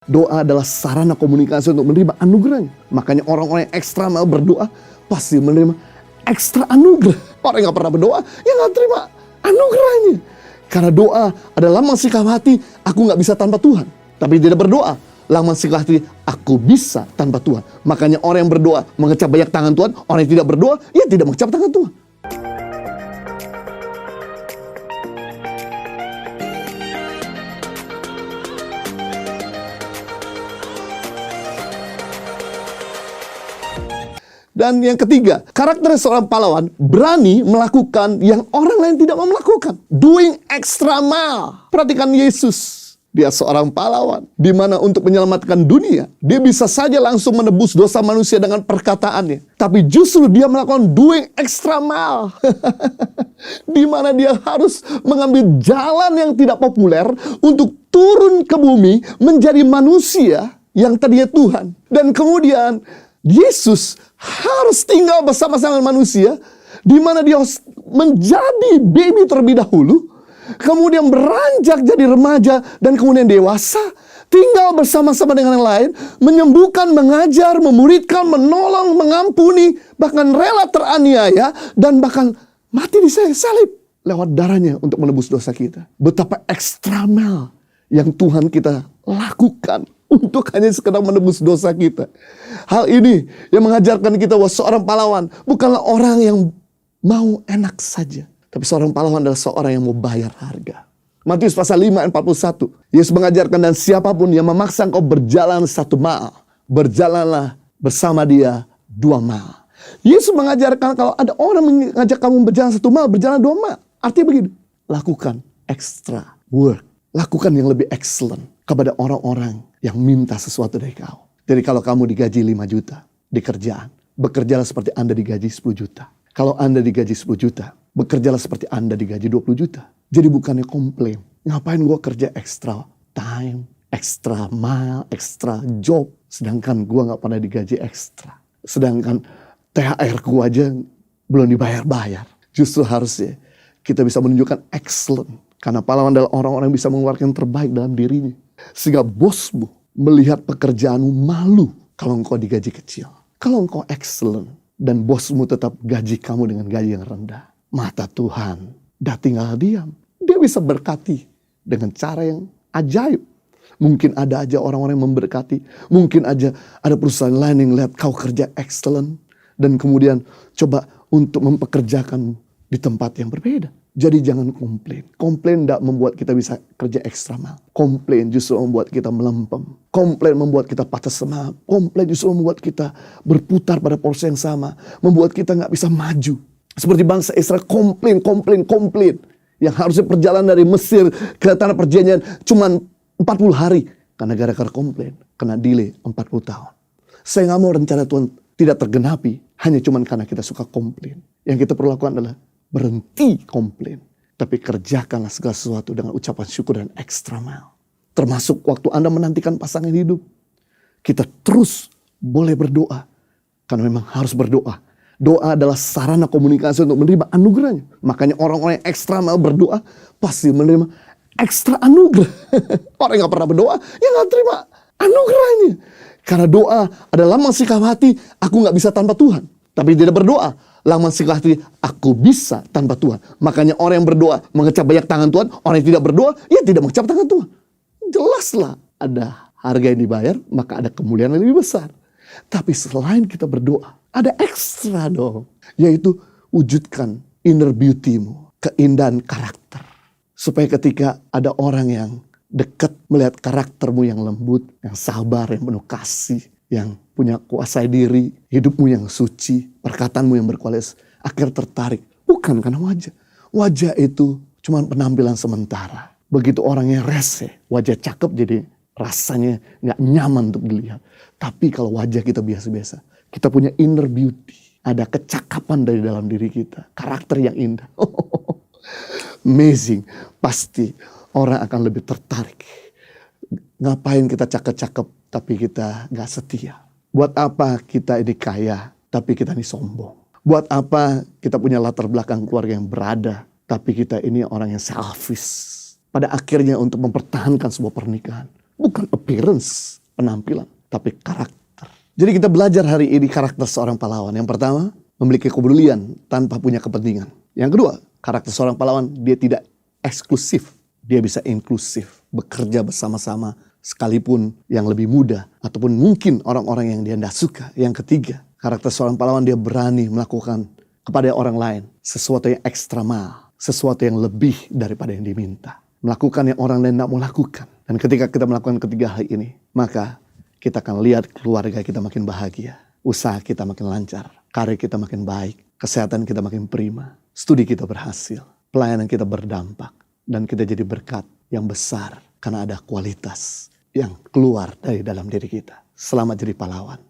Doa adalah sarana komunikasi untuk menerima anugerahnya. Makanya orang-orang yang ekstra mau berdoa pasti menerima ekstra anugerah. Orang yang gak pernah berdoa, ya gak terima anugerahnya. Karena doa adalah lambang sikap hati, aku gak bisa tanpa Tuhan. Tapi tidak berdoa, lambang sikap hati, aku bisa tanpa Tuhan. Makanya orang yang berdoa mengecap banyak tangan Tuhan, orang yang tidak berdoa, ya tidak mengecap tangan Tuhan. Dan yang ketiga, karakter seorang pahlawan berani melakukan yang orang lain tidak mau melakukan. Doing extra mile. Perhatikan Yesus. Dia seorang pahlawan. Di mana untuk menyelamatkan dunia, dia bisa saja langsung menebus dosa manusia dengan perkataannya. Tapi justru dia melakukan doing extra mile. Di mana dia harus mengambil jalan yang tidak populer untuk turun ke bumi menjadi manusia yang tadinya Tuhan. Dan kemudian Yesus harus tinggal bersama-sama manusia, di mana dia harus menjadi baby terlebih dahulu, kemudian beranjak jadi remaja, dan kemudian dewasa, tinggal bersama-sama dengan yang lain, menyembuhkan, mengajar, memuridkan, menolong, mengampuni, bahkan rela teraniaya, dan bahkan mati di salib lewat darahnya untuk menebus dosa kita. Betapa eksternal yang Tuhan kita lakukan untuk hanya sekedar menebus dosa kita. Hal ini yang mengajarkan kita bahwa seorang pahlawan bukanlah orang yang mau enak saja. Tapi seorang pahlawan adalah seorang yang mau bayar harga. Matius pasal 5 ayat 41. Yesus mengajarkan, dan siapapun yang memaksa engkau berjalan 1 mil, berjalanlah bersama dia 2 mil. Yesus mengajarkan kalau ada orang mengajak kamu berjalan 1 mil, berjalan 2 mil. Artinya begini, lakukan extra work. Lakukan yang lebih excellent kepada orang-orang yang minta sesuatu dari kau. Jadi kalau kamu digaji 5 juta di kerjaan, bekerjalah seperti Anda digaji 10 juta. Kalau Anda digaji 10 juta, bekerjalah seperti Anda digaji 20 juta. Jadi bukannya komplain, ngapain gue kerja extra time, extra mile, extra job, sedangkan gue gak pernah digaji ekstra. Sedangkan THR gue aja belum dibayar-bayar. Justru harusnya kita bisa menunjukkan excellent. Karena pahlawan adalah orang-orang yang bisa mengeluarkan yang terbaik dalam dirinya. Sehingga bosmu melihat pekerjaanmu malu kalau engkau digaji kecil. Kalau engkau excellent dan bosmu tetap gaji kamu dengan gaji yang rendah, mata Tuhan dah tinggal diam. Dia bisa berkati dengan cara yang ajaib. Mungkin ada aja orang-orang yang memberkati. Mungkin aja ada perusahaan lain yang lihat kau kerja excellent dan kemudian coba untuk mempekerjakanmu di tempat yang berbeda. Jadi jangan komplain. Komplain tidak membuat kita bisa kerja ekstra mal. Komplain justru membuat kita melempem. Komplain membuat kita patah semangat. Komplain justru membuat kita berputar pada porsi yang sama. Membuat kita nggak bisa maju. Seperti bangsa Israel, komplain. Yang harusnya perjalanan dari Mesir ke tanah perjanjian cuma 40 hari. Karena gara-gara komplain, kena delay 40 tahun. Saya nggak mau rencana Tuhan tidak tergenapi hanya cuma karena kita suka komplain. Yang kita perlu lakukan adalah berhenti komplain. Tapi kerjakanlah segala sesuatu dengan ucapan syukur dan ekstra mile. Termasuk waktu Anda menantikan pasangan hidup. Kita terus boleh berdoa. Karena memang harus berdoa. Doa adalah sarana komunikasi untuk menerima anugerahnya. Makanya orang-orang yang ekstra mile berdoa pasti menerima ekstra anugerah. Orang yang gak pernah berdoa, ya gak terima anugerahnya. Karena doa adalah lambang sikap hati, aku gak bisa tanpa Tuhan. Tapi tidak berdoa, lambang sikap hati, aku bisa tanpa Tuhan. Makanya orang yang berdoa mengecap banyak tangan Tuhan, orang yang tidak berdoa, ya tidak mengecap tangan Tuhan. Jelaslah ada harga yang dibayar, maka ada kemuliaan yang lebih besar. Tapi selain kita berdoa, ada ekstra dong. Yaitu wujudkan inner beauty-mu, keindahan karakter. Supaya ketika ada orang yang dekat melihat karaktermu yang lembut, yang sabar, yang penuh kasih, yang punya kuasai diri, hidupmu yang suci, perkataanmu yang berkualitas, akhirnya tertarik. Bukan karena wajah. Wajah itu cuma penampilan sementara. Begitu orangnya rese, wajah cakep jadi rasanya gak nyaman untuk dilihat. Tapi kalau wajah kita biasa-biasa, kita punya inner beauty. Ada kecakapan dari dalam diri kita. Karakter yang indah. Amazing. Pasti orang akan lebih tertarik. Ngapain kita cakep-cakep tapi kita gak setia? Buat apa kita ini kaya tapi kita ini sombong? Buat apa kita punya latar belakang keluarga yang berada tapi kita ini orang yang selfish? Pada akhirnya untuk mempertahankan sebuah pernikahan, Bukan appearance, penampilan, tapi karakter. Jadi kita belajar hari ini karakter seorang pahlawan. Yang pertama, memiliki kepedulian tanpa punya kepentingan. Yang kedua, karakter seorang pahlawan, dia tidak eksklusif. Dia bisa inklusif, bekerja bersama-sama sekalipun yang lebih muda ataupun mungkin orang-orang yang dia tidak suka. Yang ketiga, karakter seorang pahlawan, dia berani melakukan kepada orang lain sesuatu yang ekstremal, sesuatu yang lebih daripada yang diminta. Melakukan yang orang lain tidak mau lakukan. Dan ketika kita melakukan ketiga hal ini, maka kita akan lihat keluarga kita makin bahagia, usaha kita makin lancar, karir kita makin baik, kesehatan kita makin prima, studi kita berhasil, pelayanan kita berdampak, dan kita jadi berkat yang besar karena ada kualitas yang keluar dari dalam diri kita. Selamat jadi pahlawan.